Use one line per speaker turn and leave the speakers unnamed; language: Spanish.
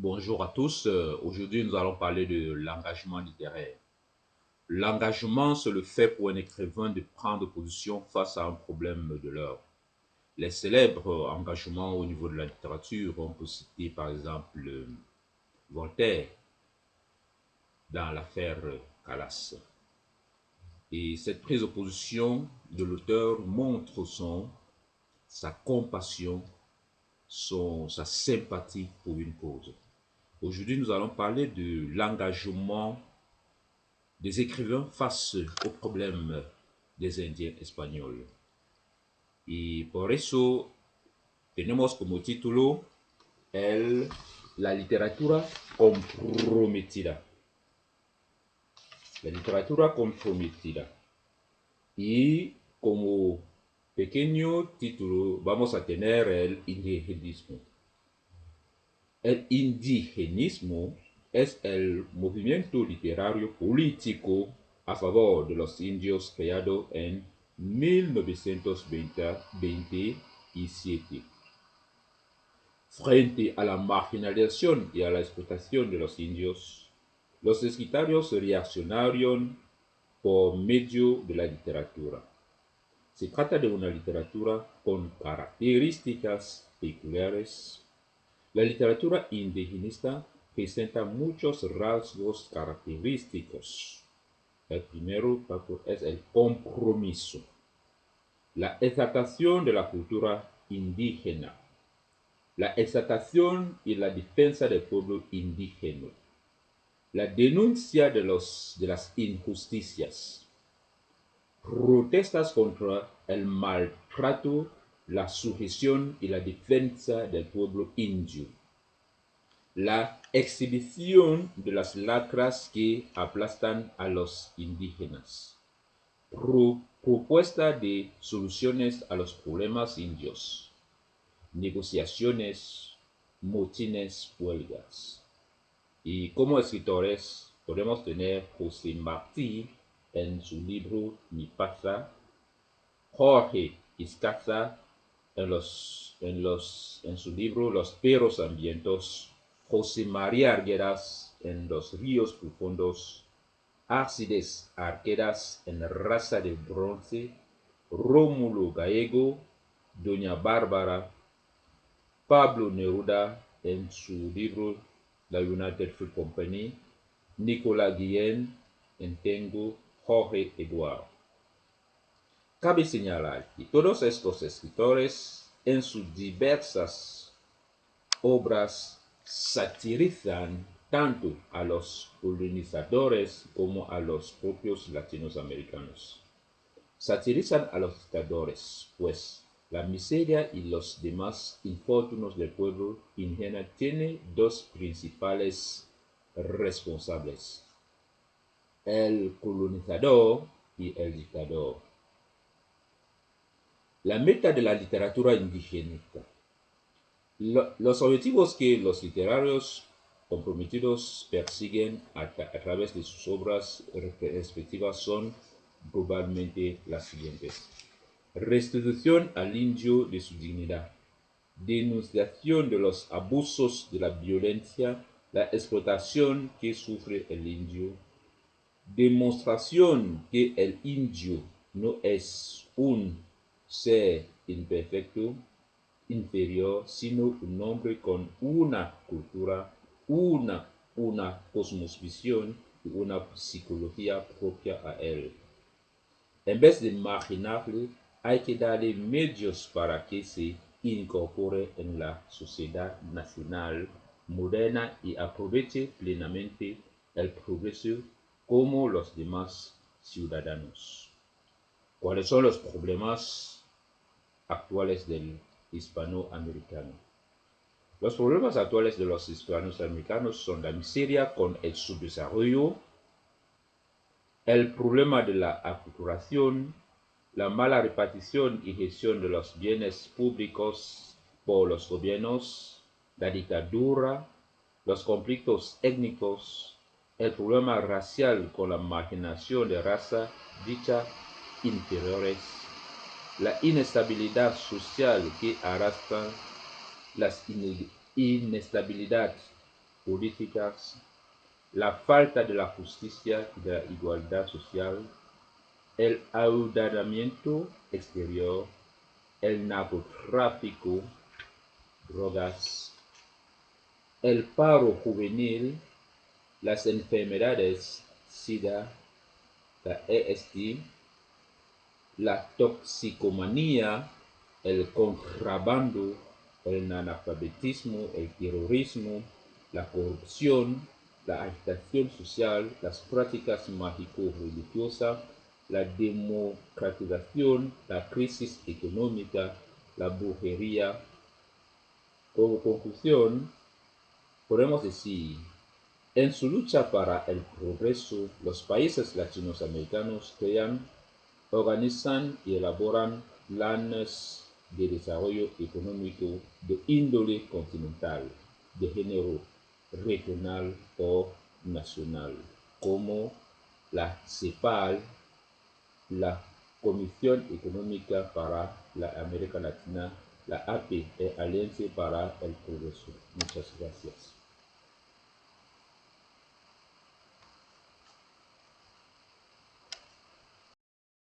Bonjour à tous. Aujourd'hui, nous allons parler de l'engagement littéraire. L'engagement, c'est le fait pour un écrivain de prendre position face à un problème de l'heure. Les célèbres engagements au niveau de la littérature, on peut citer par exemple Voltaire dans l'affaire Calas. Et cette prise de position de l'auteur montre sa compassion, sa sympathie pour une cause. Aujourd'hui, nous allons parler de l'engagement des écrivains face aux problèmes des Indiens espagnols. Y por eso tenemos como título la literatura comprometida. La literatura comprometida. Y como pequeño título vamos a tener el indigenismo. El indigenismo es el movimiento literario político a favor de los indios creado en 1927. Frente a la marginalización y a la explotación de los indios, los escritores reaccionaron por medio de la literatura. Se trata de una literatura con características peculiares. La literatura indigenista presenta muchos rasgos característicos. El primero es el compromiso, la exaltación de la cultura indígena, la exaltación y la defensa del pueblo indígena, la denuncia de las injusticias, protestas contra el maltrato, la sujeción y la defensa del pueblo indio, la exhibición de las lacras que aplastan a los indígenas, propuesta de soluciones a los problemas indios, negociaciones, motines, huelgas. Y como escritores podemos tener José Martí en su libro Mi Pasa, Jorge Iscaza en su libro Los perros hambrientos, José María Arguedas en Los ríos profundos, Arcides Arquedas en Raza de bronce, Rómulo Gallego, Doña Bárbara, Pablo Neruda en su libro La United Fruit Company, Nicolás Guillén en Tengo, Jorge Eduardo. Cabe señalar que todos estos escritores en sus diversas obras satirizan tanto a los colonizadores como a los propios latinoamericanos. Satirizan a los dictadores, pues la miseria y los demás infortunios del pueblo indígena tienen dos principales responsables: el colonizador y el dictador. La meta de la literatura indígena. Los objetivos que los literarios comprometidos persiguen a través de sus obras respectivas son globalmente las siguientes: restitución al indio de su dignidad, denunciación de los abusos de la violencia, la explotación que sufre el indio, demostración que el indio no es un ser imperfecto, inferior, sino un hombre con una cultura, una cosmovisión y una psicología propia a él. En vez de marginarle, hay que darle medios para que se incorpore en la sociedad nacional moderna y aproveche plenamente el progreso como los demás ciudadanos. ¿Cuáles son los problemas actuales del hispanoamericano? Los problemas actuales de los hispanoamericanos son la miseria con el subdesarrollo, el problema de la aculturación, la mala repartición y gestión de los bienes públicos por los gobiernos, la dictadura, los conflictos étnicos, el problema racial con la marginación de raza dicha inferiores, la inestabilidad social que arrastra, la inestabilidad políticas, la falta de la justicia y de la igualdad social, el endeudamiento exterior, el narcotráfico, drogas, el paro juvenil, las enfermedades SIDA, la ESD, la toxicomanía, el contrabando, el analfabetismo, el terrorismo, la corrupción, la agitación social, las prácticas mágico-religiosas, la democratización, la crisis económica, la brujería. Como conclusión, podemos decir, en su lucha para el progreso, los países latinoamericanos crean, organizan y elaboran planes de desarrollo económico de índole continental, de género regional o nacional, como la CEPAL, la Comisión Económica para la América Latina, la APE, Alianza para el Progreso. Muchas gracias.